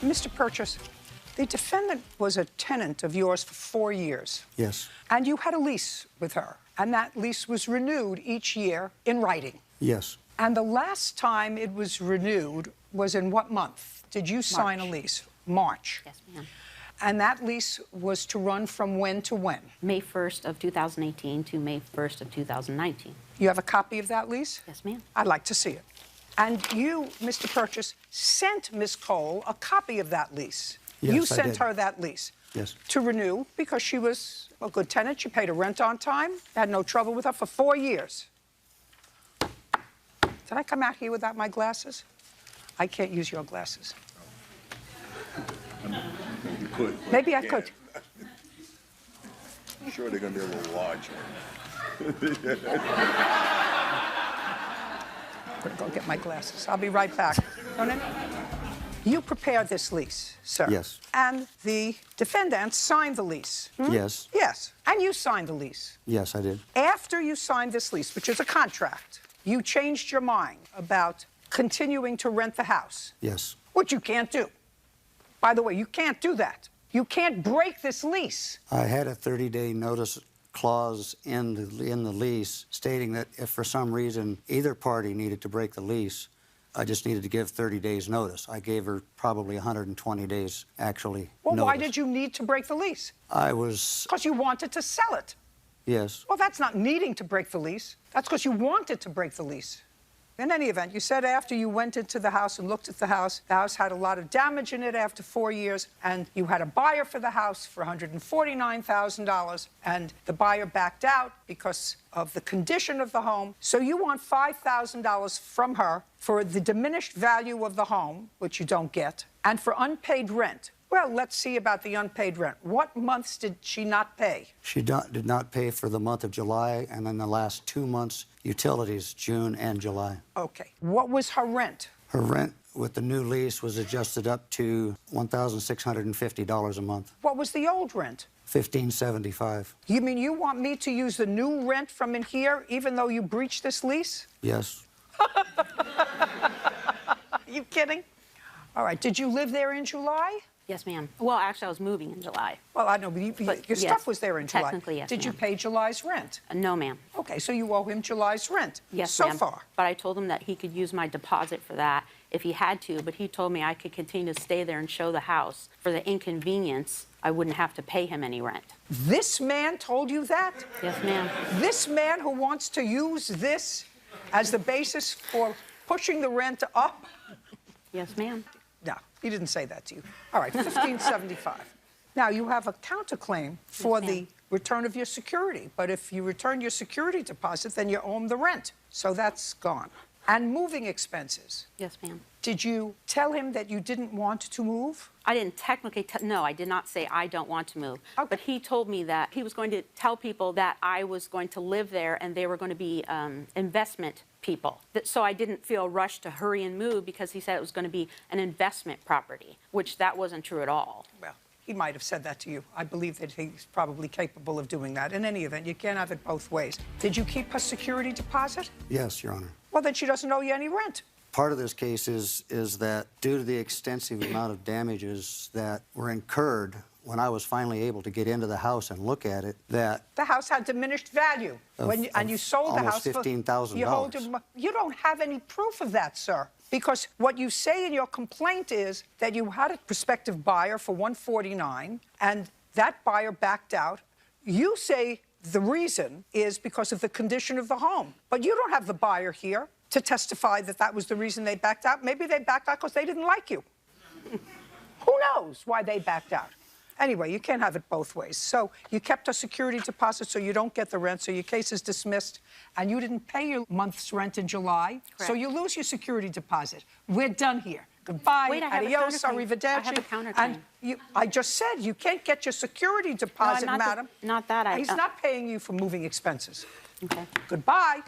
Mr. Purchase, the defendant was a tenant of yours for 4 years. Yes. And you had a lease with her, and that lease was renewed each year in writing. Yes. And the last time it was renewed was in what month? Did you sign a lease? March. Yes, ma'am. And that lease was to run from when to when? May 1st of 2018 to May 1st of 2019. You have a copy of that lease? Yes, ma'am. I'd like to see it. And you, Mr. Purchase, sent Ms. Cole a copy of that lease. Yes, you I sent did. her that lease. Yes. To renew because she was a good tenant. She paid her rent on time. Had no trouble with her for 4 years. Did I come out here without my glasses? I can't use your glasses. You could. Maybe I could. I'm sure they're going to be a little larger. I'm gonna go get my glasses. I'll be right back. You prepared this lease, sir. Yes. And the defendant signed the lease. Yes. Yes. And you signed the lease. Yes, I did. After you signed this lease, which is a contract, you changed your mind about continuing to rent the house. Yes. Which you can't do. By the way, you can't do that. You can't break this lease. I had a 30-day notice clause in the lease stating that if for some reason either party needed to break the lease, I just needed to give 30 days notice. I gave her probably 120 days, actually, Well, notice. why did you need to break the lease? I was... Because you wanted to sell it. Yes. Well, that's not needing to break the lease. That's because you wanted to break the lease. In any event, you said after you went into the house and looked at the house had a lot of damage in it after 4 years, and you had a buyer for the house for $149,000, and the buyer backed out because of the condition of the home. So you want $5,000 from her for the diminished value of the home, which you don't get, and for unpaid rent. Well, let's see about the unpaid rent. What months did she not pay? She did not pay for the month of July, and then the last 2 months, utilities, June and July. Okay. What was her rent? Her rent with the new lease was adjusted up to $1,650 a month. What was the old rent? $1,575. You mean you want me to use the new rent from in here, even though you breached this lease? Yes. Are you kidding? All right. Did you live there in July? Yes, ma'am. Well, actually, I was moving in July. Well, I know, but your yes, stuff was there in July. technically, yes, Did you ma'am. pay July's rent? No, ma'am. Okay, so you owe him July's rent. Yes, so ma'am. far. But I told him that he could use my deposit for that if he had to, but he told me I could continue to stay there and show the house. For the inconvenience, I wouldn't have to pay him any rent. This man told you that? Yes, ma'am. This man who wants to use this as the basis for pushing the rent up? Yes, ma'am. No, he didn't say that to you. All right, $1,575. Now, you have a counterclaim for the return of your security. But if you return your security deposit, then you owe him the rent. So that's gone. And moving expenses. Yes, ma'am. Did you tell him that you didn't want to move? I didn't technically, no, I did not say I don't want to move. Okay. But he told me that he was going to tell people that I was going to live there and they were going to be investment people. So I didn't feel rushed to hurry and move because he said it was going to be an investment property, which that wasn't true at all. Well, he might have said that to you. I believe that he's probably capable of doing that. In any event, you can't have it both ways. Did you keep her security deposit? Yes, Your Honor. Well, then she doesn't owe you any rent. Part of this case is that due to the extensive amount of damages that were incurred when I was finally able to get into the house and look at it, that... The house had diminished value. And you sold the house almost $15,000. You don't have any proof of that, sir. Because what you say in your complaint is that you had a prospective buyer for $149,000, and that buyer backed out. You say the reason is because of the condition of the home. But you don't have the buyer here to testify that that was the reason they backed out. Maybe they backed out because they didn't like you. Who knows why they backed out? Anyway, you can't have it both ways. So you kept a security deposit so you don't get the rent, so your case is dismissed, and you didn't pay your month's rent in July, Correct. so you lose your security deposit. We're done here. Goodbye, Wait, I have a adios, counterclaim. arrivederci. I have a counterclaim. And I just said you can't get your security deposit, not madam. not that. He's not paying you for moving expenses. Okay. Goodbye.